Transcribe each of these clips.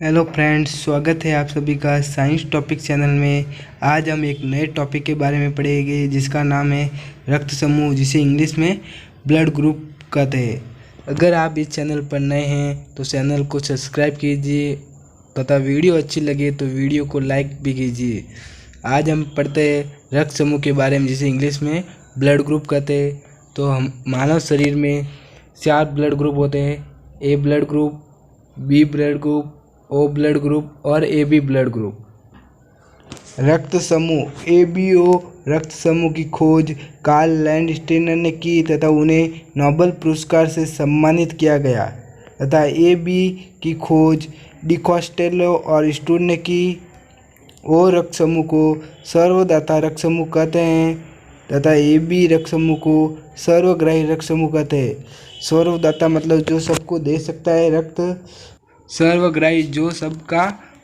Hello friends, स्वागत है आप सभी का साइंस टॉपिक चैनल में। आज हम एक नए टॉपिक के बारे में पढ़ेंगे जिसका नाम है रक्त समूह, जिसे इंग्लिश में ब्लड ग्रुप कहते हैं। अगर आप इस चैनल पर नए हैं तो चैनल को सब्सक्राइब कीजिए तथा वीडियो अच्छी लगे तो वीडियो को लाइक भी कीजिए। आज हम पढ़ते हैं रक्त समूह के बारे में, जिसे इंग्लिश में ब्लड ग्रुप कहते हैं। तो हम मानव शरीर में 4 ब्लड ग्रुप होते हैं: A blood group, B blood group, O blood group और ए बी ब्लड ग्रुप। रक्त समूह ए बी ओ रक्त समूह की खोज कार्ल लैंडस्टेनर ने की तथा उन्हें नोबेल पुरस्कार से सम्मानित किया गया। तथा ए बी की खोज डी कॉस्टेलो और स्टूर ने की। ओ रक्त समूह को सर्वदाता रक्त समूह कहते हैं तथा ए बी रक्त समूह को सर्वग्राही रक्त समूह कहते हैं। सर्वदाता मतलब जो सबको दे सकता है रक्त, सर्वग्राही जो सबका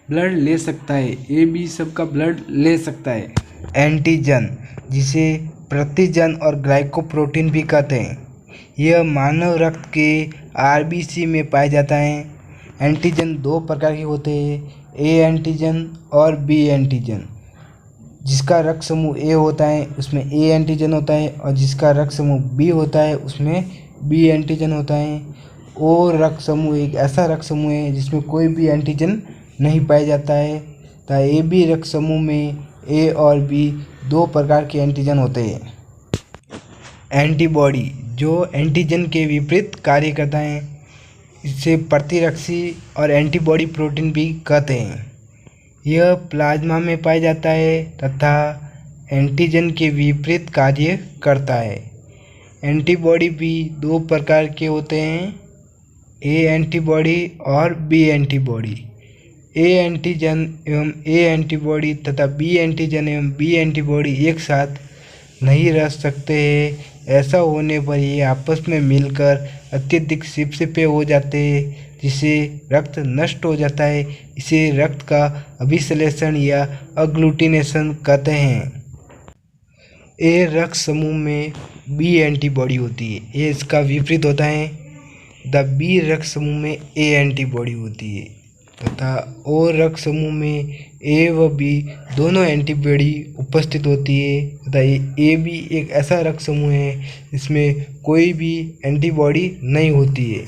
ब्लड ले सकता है। ए बी सबका ब्लड ले सकता है। एंटीजन, जिसे प्रतिजन और ग्लाइकोप्रोटीन भी कहते हैं, यह मानव रक्त के आरबीसी में पाया जाता है। एंटीजन 2 प्रकार के होते हैं: ए एंटीजन और बी एंटीजन। जिसका रक्त समूह ए होता है उसमें ए एंटीजन होता है, और जिसका रक्त समूह बी होता है उसमें बी एंटीजन होता है। ओ रक्त समूह एक ऐसा रक्त समूह है जिसमें कोई भी एंटीजन नहीं पाया जाता है। तथा ए बी रक्त समूह में ए और बी 2 प्रकार के एंटीजन होते हैं। एंटीबॉडी, जो एंटीजन के विपरीत कार्य करता है, इसे प्रतिरक्षी और एंटीबॉडी प्रोटीन भी कहते हैं। यह प्लाज्मा में पाया जाता है तथा एंटीजन के विपरीत कार्य करता है। एंटीबॉडी भी 2 प्रकार के होते हैं: ए एंटीबॉडी और बी एंटीबॉडी। ए एंटीजन एवं ए एंटीबॉडी तथा बी एंटीजन एवं बी एंटीबॉडी एक साथ नहीं रह सकते हैं। ऐसा होने पर ये आपस में मिलकर अत्यधिक चिपचिपे हो जाते हैं, जिससे रक्त नष्ट हो जाता है। इसे रक्त का अभिश्लेषण या अग्लूटिनेशन कहते हैं। ए रक्त समूह में बी एंटीबॉडी होती है, ये इसका विपरीत होता है। द बी रक्त समूह में ए एंटीबॉडी होती है तथा ओ रक्त समूह में ए व बी दोनों एंटीबॉडी उपस्थित होती है। तथा ए बी एक ऐसा रक्त समूह है जिसमें कोई भी एंटीबॉडी नहीं होती है।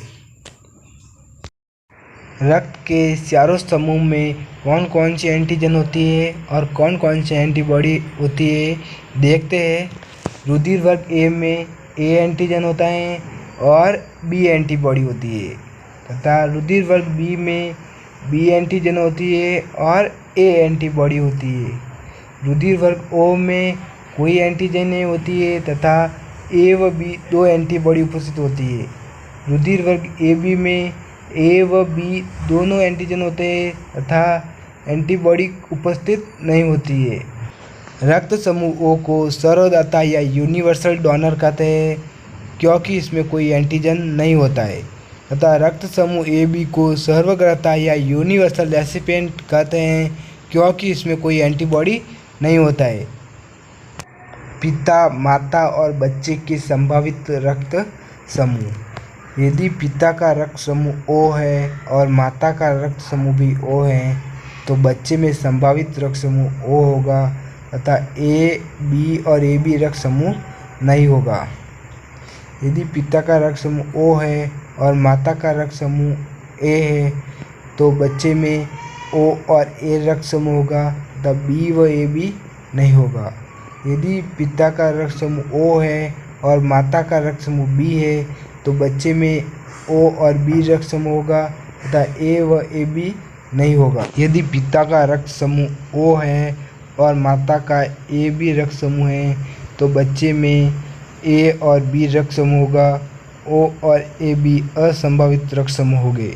रक्त के चारों समूह में कौन कौन सी एंटीजन होती है और कौन कौन सी एंटीबॉडी होती है, देखते हैं। रुधिर वर्ग ए में ए एंटीजन होता है और बी एंटीबॉडी होती है तथा रुधिर वर्ग बी में बी एंटीजन होती है और ए एंटीबॉडी होती है। रुधिर वर्ग ओ में कोई एंटीजन नहीं होती है तथा ए व बी 2 एंटीबॉडी उपस्थित होती है। रुधिर वर्ग ए बी में ए व बी दोनों एंटीजन होते हैं तथा एंटीबॉडी उपस्थित नहीं होती है। रक्त समूह ओ को सर्वदाता या यूनिवर्सल डोनर कहते हैं, क्योंकि इसमें कोई एंटीजन नहीं होता है। तथा रक्त समूह ए बी को सर्वग्राही या यूनिवर्सल रेसिपिएंट कहते हैं, क्योंकि इसमें कोई एंटीबॉडी नहीं होता है। पिता, माता और बच्चे के संभावित रक्त समूह। यदि पिता का रक्त समूह ओ है और माता का रक्त समूह भी ओ है तो बच्चे में संभावित रक्त समूह ओ होगा तथा ए बी और ए बी रक्त समूह नहीं होगा। यदि पिता का रक्त समूह ओ है और माता का रक्त समूह ए है तो बच्चे में ओ और ए रक्त समूह होगा तथा बी व ए बी नहीं होगा। यदि पिता का रक्त समूह ओ है और माता का रक्त समूह बी है तो बच्चे में ओ और बी रक्त समूह होगा तथा ए व ए बी नहीं होगा। यदि पिता का रक्त समूह ओ है और माता का ए बी रक्त समूह है तो बच्चे में ए और बी रक्त समूह होगा। ओ और ए बी असंभावित रक्त समूह होंगे।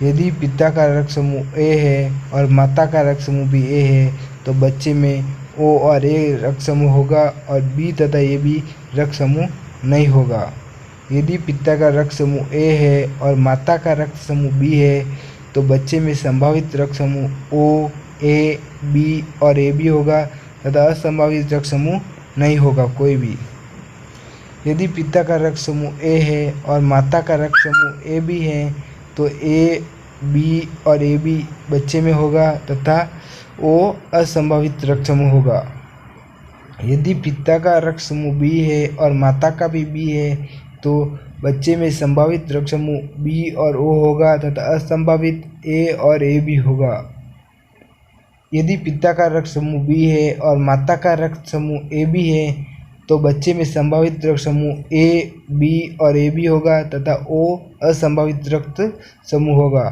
यदि पिता का रक्त समूह ए है और माता का रक्त समूह भी ए है तो बच्चे में ओ और ए रक्त समूह होगा और बी तथा ए बी रक्त समूह नहीं होगा। यदि पिता का रक्त समूह ए है और माता का रक्त समूह बी है तो बच्चे में संभावित रक्त समूह ओ, ए, बी और ए बी होगा तथा असंभावित रक्त समूह नहीं होगा कोई भी। यदि पिता का रक्त समूह ए है और माता का रक्त समूह ए बी है तो ए बी और ए बी बच्चे में होगा तथा ओ असंभावित रक्त समूह होगा। यदि पिता का रक्त समूह बी है और माता का भी बी है तो बच्चे में संभावित रक्त समूह बी और ओ होगा तथा असंभावित ए और ए बी होगा। यदि पिता का रक्त समूह बी है और माता का रक्त समूह ए बी है तो बच्चे में संभावित रक्त समूह ए बी और ए बी होगा तथा ओ असंभावित रक्त समूह होगा।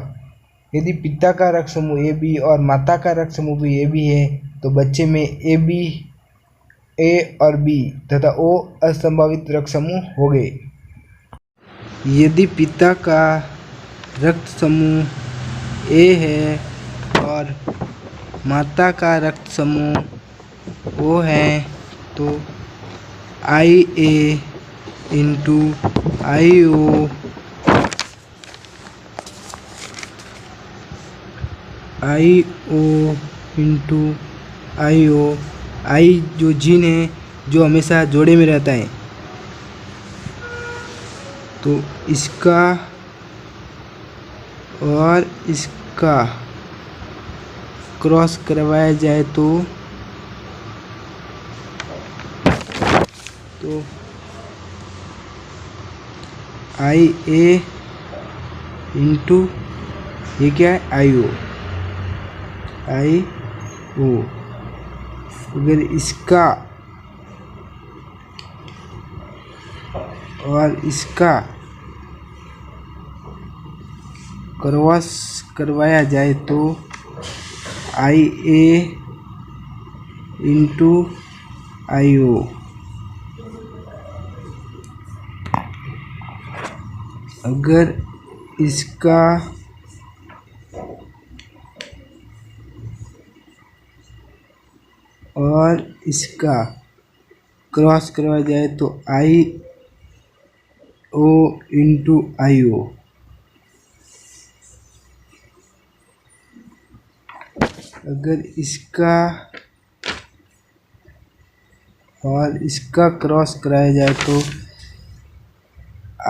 यदि पिता का रक्त समूह ए बी और माता का रक्त समूह भी ए बी है तो बच्चे में ए बी ए और बी तथा ओ असंभावित रक्त समूह होंगे। यदि पिता का रक्त समूह ए है और माता का रक्त समूह ओ है तो आई ए इंटू आई ओ आई ओ इंटू आई ओ, आई जो जीन है जो हमेशा जोड़े में रहता है तो इसका और इसका क्रॉस करवाया जाए तो आई ए इंटू ये क्या है आई ओ, आई ओ। अगर इसका और इसका क्रॉस करवाया जाए तो आई ए इंटू आई ओ। अगर इसका और इसका क्रॉस करवाया जाए तो आई ओ इंटू आई ओ। अगर इसका और इसका क्रॉस कराया जाए तो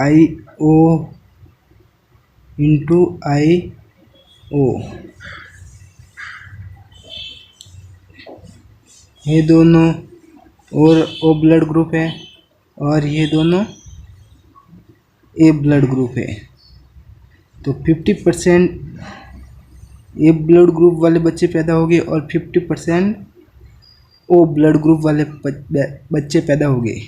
आई ओ इंटू आई ओ। ये दोनों और ओ ब्लड ग्रुप है और ये दोनों ए ब्लड ग्रुप है तो 50% ए ब्लड ग्रुप वाले बच्चे पैदा हो गए और 50% ओ ब्लड ग्रुप वाले बच्चे पैदा हो गए।